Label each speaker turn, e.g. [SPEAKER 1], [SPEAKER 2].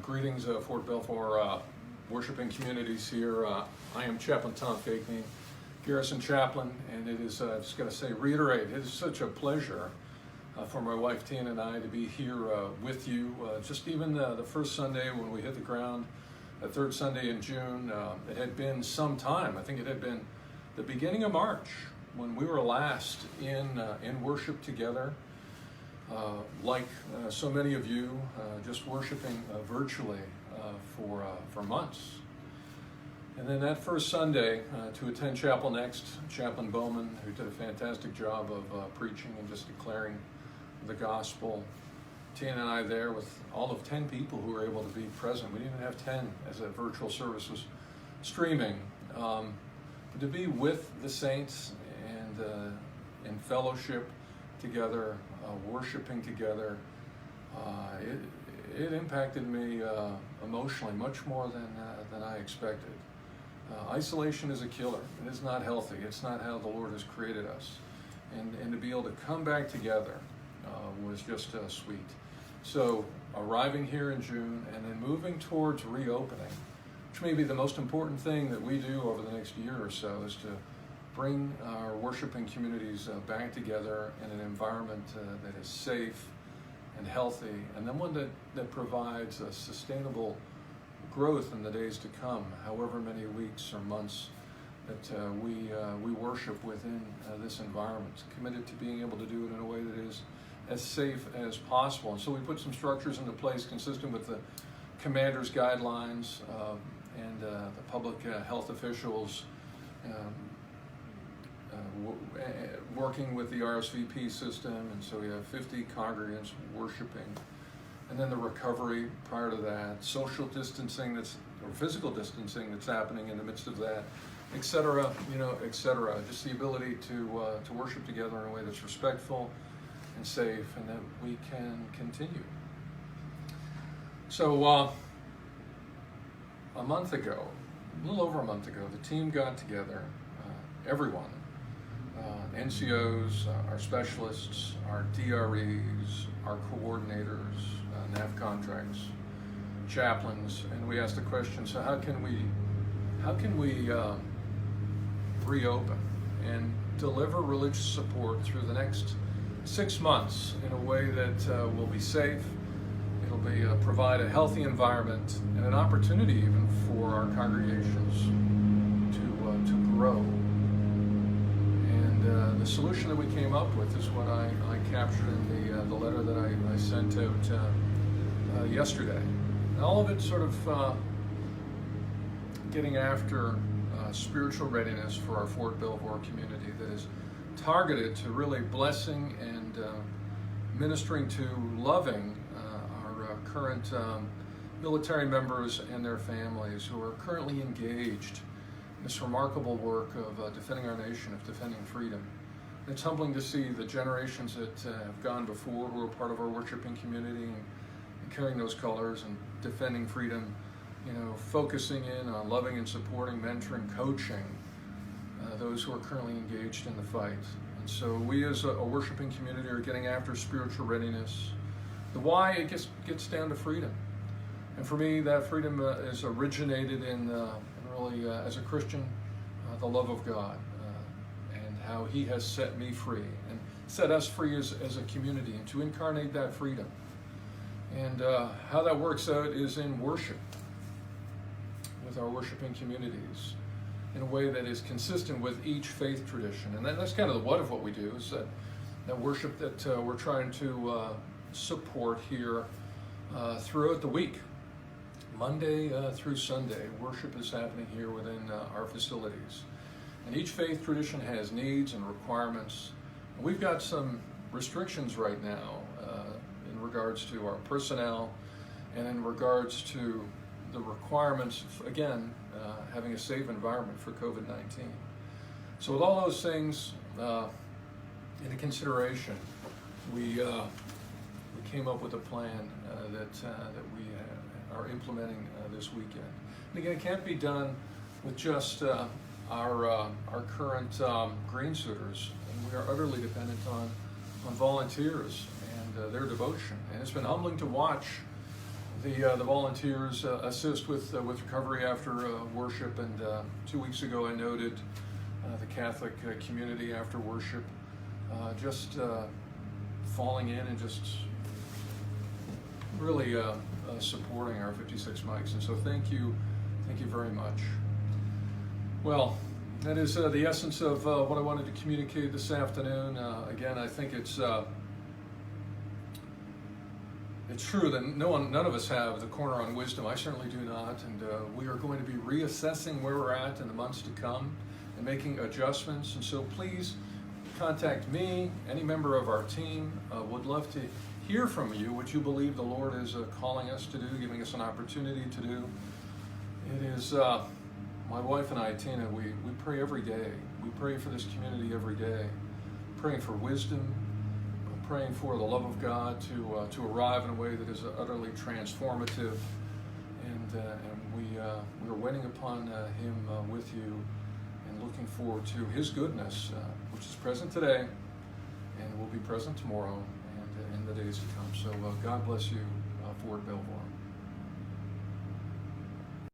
[SPEAKER 1] Greetings, Fort Belvoir worshiping communities here. I am Chaplain Tom Faichney, Garrison Chaplain, and it is, just got to say, reiterate, it is such a pleasure for my wife Tina and I to be here with you. Just even the first Sunday when we hit the ground, the third Sunday in June, it had been some time. I think it had been the beginning of March when we were last in worship together. Like so many of you, just worshiping virtually for months. And then that first Sunday, to attend chapel next, Chaplain Bowman, who did a fantastic job of preaching and just declaring the gospel. Tina and I there with all of 10 people who were able to be present. We didn't even have 10 as a virtual service was streaming. To be with the saints and in fellowship together, worshiping together, it impacted me emotionally much more than I expected. Isolation is a killer. It is not healthy. It's not how the Lord has created us. And to be able to come back together was just sweet. So arriving here in June and then moving towards reopening, which may be the most important thing that we do over the next year or so, is to bring our worshiping communities back together in an environment that is safe and healthy, and then one that provides a sustainable growth in the days to come, however many weeks or months that we worship within this environment, committed to being able to do it in a way that is as safe as possible. And so we put some structures into place consistent with the commander's guidelines and the public health officials, working with the RSVP system, and so we have 50 congregants worshiping, and then the recovery prior to that, social distancing or physical distancing that's happening in the midst of that, etc. etc. Just the ability to worship together in a way that's respectful and safe, and that we can continue. So a month ago, a little over a month ago, the team got together, everyone. NCOs, our specialists, our DREs, our coordinators, NAV contracts, chaplains, and we asked the question, so how can we reopen and deliver religious support through the next 6 months in a way that will be safe, it'll be provide a healthy environment and an opportunity even for our congregations to grow. The solution that we came up with is what I captured in the letter that I sent out yesterday. And all of it sort of getting after spiritual readiness for our Fort Belvoir community that is targeted to really blessing and ministering to loving our current military members and their families who are currently engaged in this remarkable work of defending our nation, of defending freedom. It's humbling to see the generations that have gone before who are part of our worshiping community and carrying those colors and defending freedom, focusing in on loving and supporting, mentoring, coaching those who are currently engaged in the fight. And so we as a worshiping community are getting after spiritual readiness. The why, it gets down to freedom. And for me, that freedom is originated in really, as a Christian, the love of God and how He has set me free and set us free as a community, and to incarnate that freedom. And how that works out is in worship with our worshiping communities in a way that is consistent with each faith tradition. And that's kind of the what of what we do, is that worship that we're trying to support here throughout the week. Monday through Sunday, worship is happening here within our facilities. And each faith tradition has needs and requirements. And we've got some restrictions right now in regards to our personnel and in regards to the requirements, again, having a safe environment for COVID-19. So with all those things into consideration, we came up with a plan that we are implementing this weekend. And again, it can't be done with just our current green suiters, and we are utterly dependent on volunteers and their devotion. And it's been humbling to watch The volunteers assist with recovery after worship, and 2 weeks ago I noted the Catholic community after worship just falling in and just really supporting our 56 mics, and so thank you very much. Well, that is the essence of what I wanted to communicate this afternoon. Again, I think it's true that none of us have the corner on wisdom. I certainly do not, and we are going to be reassessing where we're at in the months to come and making adjustments. And so please contact me, any member of our team. Would love to hear from you what you believe the Lord is calling us to do, giving us an opportunity to do. It is my wife and I, Tina, we pray every day. We pray for this community every day, praying for wisdom, praying for the love of God to arrive in a way that is utterly transformative, and we are waiting upon Him with you, and looking forward to His goodness, which is present today and will be present tomorrow and in the days to come. So God bless you, Fort Belvoir.